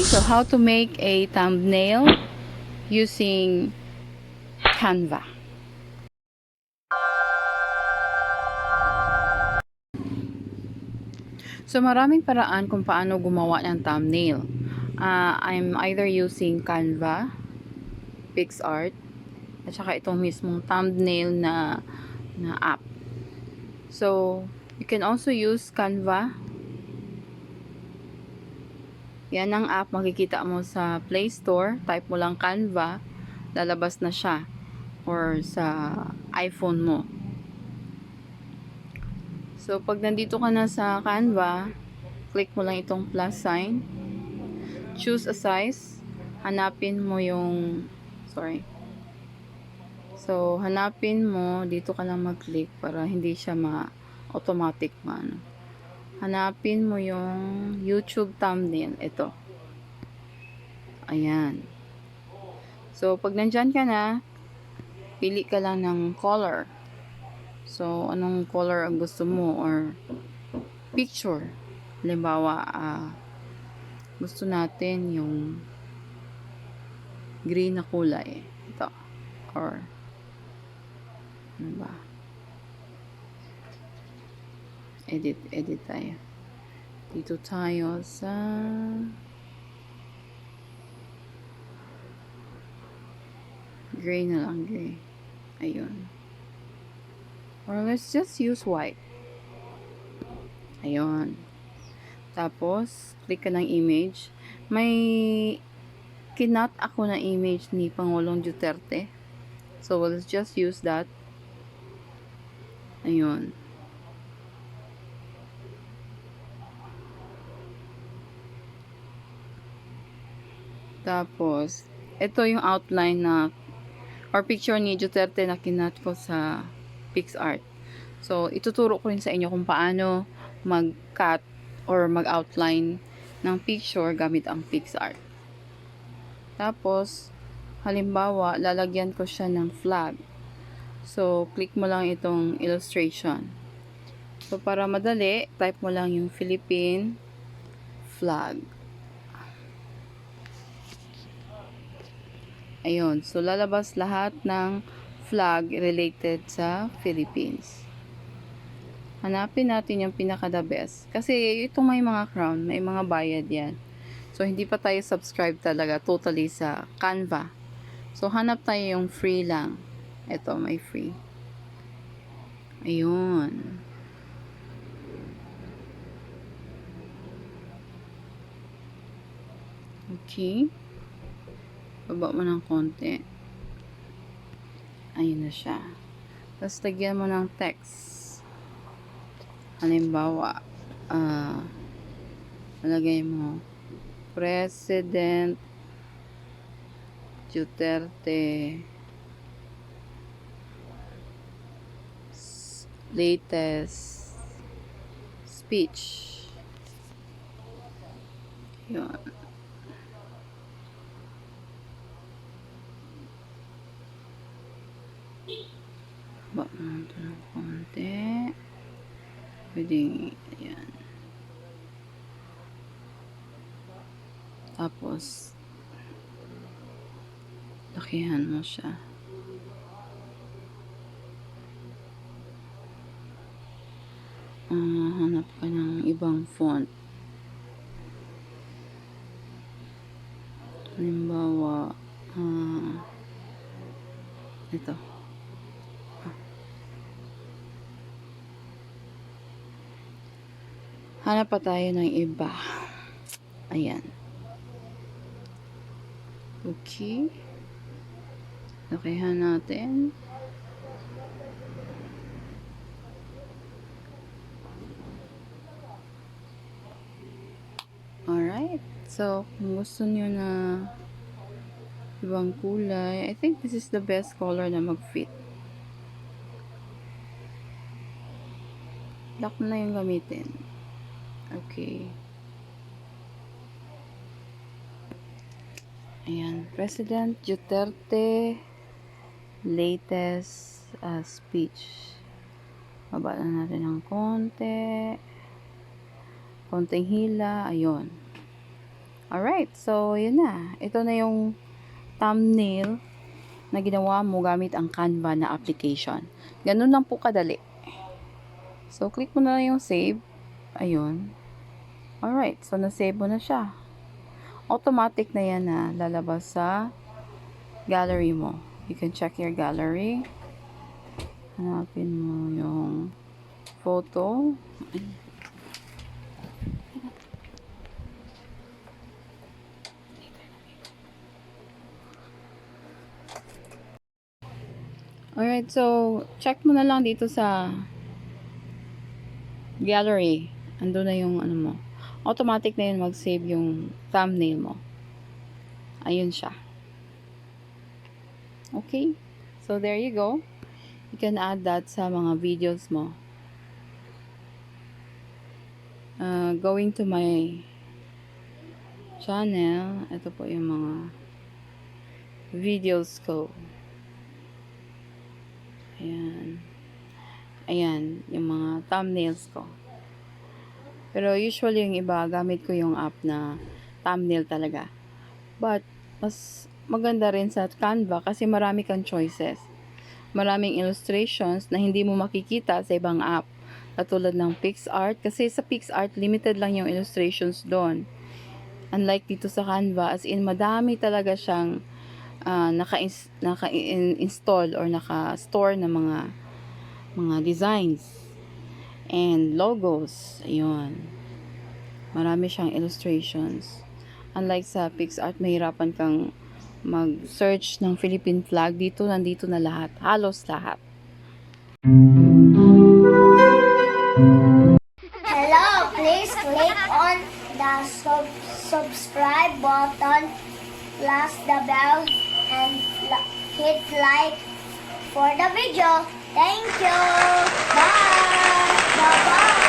So how to make a thumbnail using Canva. So maraming paraan kung paano gumawa ng thumbnail. I'm either using Canva, PixArt, at saka itong mismong thumbnail na app. So you can also use Canva. Yan ang app, makikita mo sa Play Store. Type mo lang Canva, lalabas na siya. Or sa iPhone mo. So, pag nandito ka na sa Canva, click mo lang itong plus sign. Choose a size. Hanapin mo yung, So, hanapin mo, dito ka lang mag-click para hindi siya automatic man. Hanapin mo yung YouTube thumbnail. Ito. Ayan. So, pag nandyan ka na, pili ka lang ng color. So, anong color ang gusto mo or picture. Halimbawa, gusto natin yung green na kulay. Ito. Or, ano ba? Edit tayo. Dito tayo sa gray na lang, gray. Ayun. Or let's just use white. Ayun. Tapos, click ka ng image. May kinat ako na image ni Pangulong Duterte. So, let's just use that. Ayun. Tapos, ito yung outline na or picture ni Duterte na kinat ko sa PixArt. So, ituturo ko rin sa inyo kung paano mag-cut or mag-outline ng picture gamit ang PixArt. Tapos, halimbawa, lalagyan ko siya ng flag. So, click mo lang itong illustration. So, para madali, type mo lang yung Philippine flag. Ayun. So, lalabas lahat ng flag related sa Philippines. Hanapin natin yung pinaka-the best. Kasi itong may mga crown, may mga bayad yan. So, hindi pa tayo subscribe talaga totally sa Canva. So, hanap tayo yung free lang. Ito, may free. Ayun. Okay. Baba mo ng konti. Ayun na siya. Tapos, lagyan mo ng text. Halimbawa, lagay mo, President Duterte latest speech. Yun. Baba mo ito ng konti. Pwede, ayan. Tapos, lakihan mo siya. Hanap ka ng ibang font. Halimbawa, ito. Hanap pa tayo ng iba. Ayan. Okay. Lakihan natin. Alright. So, kung gusto nyo na ibang kulay, I think this is the best color na mag-fit. Black na yung gamitin. Okay. Ayan. President Duterte latest speech. Baba na natin ng konti. Konting hila. Ayun. Alright, so yun na. Ito na yung thumbnail na ginawa mo gamit ang Canva na application. Ganun lang po kadali. So, click mo na lang yung save. Ayun. Alright, so na-save mo na siya. Automatic na yan na lalabas sa gallery mo. You can check your gallery. Hanapin mo yung photo. Alright, so check mo na lang dito sa gallery. Ando na yung ano mo. Automatic na yun mag-save yung thumbnail mo. Ayun siya. Okay? So there you go. You can add that sa mga videos mo. Going to my channel, ito po yung mga videos ko. Ayan. Ayan, yung mga thumbnails ko. Pero usually yung iba, gamit ko yung app na thumbnail talaga. But, mas maganda rin sa Canva kasi marami kang choices. Maraming illustrations na hindi mo makikita sa ibang app. Katulad ng PixArt. Kasi sa PixArt, limited lang yung illustrations doon. Unlike dito sa Canva, as in, madami talaga siyang naka-install or naka-store na mga designs and logos. Ayun. Marami siyang illustrations. Unlike sa PixArt, mahirapan kang mag-search ng Philippine flag. Dito, nandito na lahat. Halos lahat. Hello, please click on the subscribe button plus the bell and hit like for the video. Thank you. Bye. Bye-bye.